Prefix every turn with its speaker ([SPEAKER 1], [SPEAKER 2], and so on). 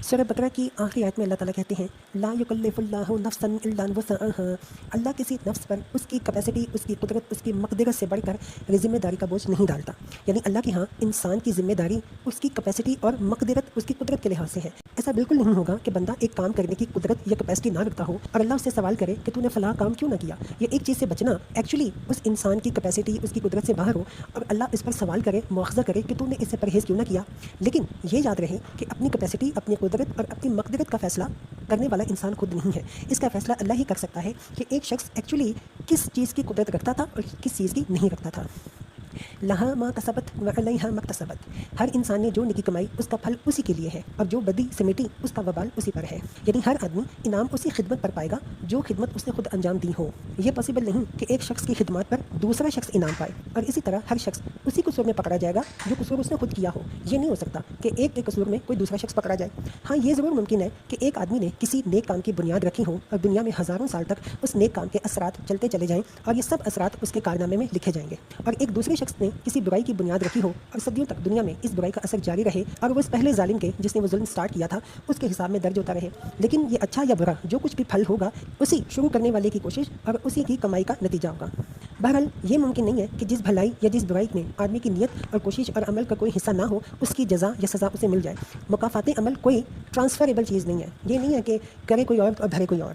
[SPEAKER 1] سورہ بقرہ کی آخری آیت میں اللہ تعالیٰ کہتے ہیں لا یکلف اللہ نفسا الا وسعہا، اللہ کسی نفس پر اس کی کیپیسٹی، اس کی قدرت، اس کی مقدرت سے بڑھ کر ذمہ داری کا بوجھ نہیں ڈالتا۔ یعنی اللہ کے ہاں انسان کی ذمہ داری اس کی کیپیسٹی اور مقدرت اس کی قدرت کے لحاظ سے ہے۔ ایسا بالکل نہیں ہوگا کہ بندہ ایک کام کرنے کی قدرت یا کیپیسٹی نہ رکھتا ہو اور اللہ اس سے سوال کرے کہ تو نے فلاں کام کیوں نہ کیا۔ یہ ایک چیز سے بچنا ایکچولی اس انسان کی کیپیسٹی، اس کی قدرت سے باہر ہو اور اللہ اس پر سوال کرے، مواخذہ کرے کہ تو نے اس سے پرہیز کیوں نہ کیا۔ لیکن یہ یاد رہے کہ اپنی کیپیسٹی، اپنی قدرت اور اپنی مقدرت کا فیصلہ کرنے والا انسان خود نہیں ہے۔ اس کا فیصلہ اللہ ہی کر سکتا ہے کہ ایک شخص ایکچولی کس چیز کی قدرت رکھتا تھا اور کس چیز کی نہیں رکھتا تھا۔ لہا ما کسبت وعلیہا ما اکتسبت، ہر انسان نے جو نیکی کمائی اس کا پھل اسی کے لیے ہے اور جو بدی سمیٹی اس کا وبال اسی پر ہے۔ یعنی ہر آدمی انعام اسی خدمت پر پائے گا جو خدمت اس نے خود انجام دی ہو۔ یہ پاسبل نہیں کہ ایک شخص کی خدمات پر دوسرا شخص انعام پائے اور اسی طرح ہر شخص اسی قصور میں پکڑا جائے گا جو قصور اس نے خود کیا ہو۔ یہ نہیں ہو سکتا کہ ایک کے قصور میں کوئی دوسرا شخص پکڑا جائے۔ ہاں یہ ضرور ممکن ہے کہ ایک آدمی نے کسی نیک کام کی بنیاد رکھی ہو اور دنیا میں ہزاروں سال تک اس نیک کام کے اثرات چلتے چلے جائیں اور یہ سب اثرات اس کے کارنامے میں لکھے جائیں گے، اور ایک دوسرے شخص نے کسی برائی کی بنیاد رکھی ہو اور صدیوں تک دنیا میں اس برائی کا اثر جاری رہے اور وہ اس پہلے ظالم کے جس نے وہ ظلم سٹارٹ کیا تھا اس کے حساب میں درج ہوتا رہے۔ لیکن یہ اچھا یا برا جو کچھ بھی پھل ہوگا اسی شروع کرنے والے کی کوشش اور اسی کی کمائی کا نتیجہ ہوگا۔ بہرحال یہ ممکن نہیں ہے کہ جس بھلائی یا جس برائی میں آدمی کی نیت اور کوشش اور عمل کا کوئی حصہ نہ ہو اس کی جزا یا سزا اسے مل جائے۔ مکافات عمل کوئی ٹرانسفریبل چیز نہیں ہے۔ یہ نہیں ہے کہ کرے کوئی اور بھرے کوئی اور۔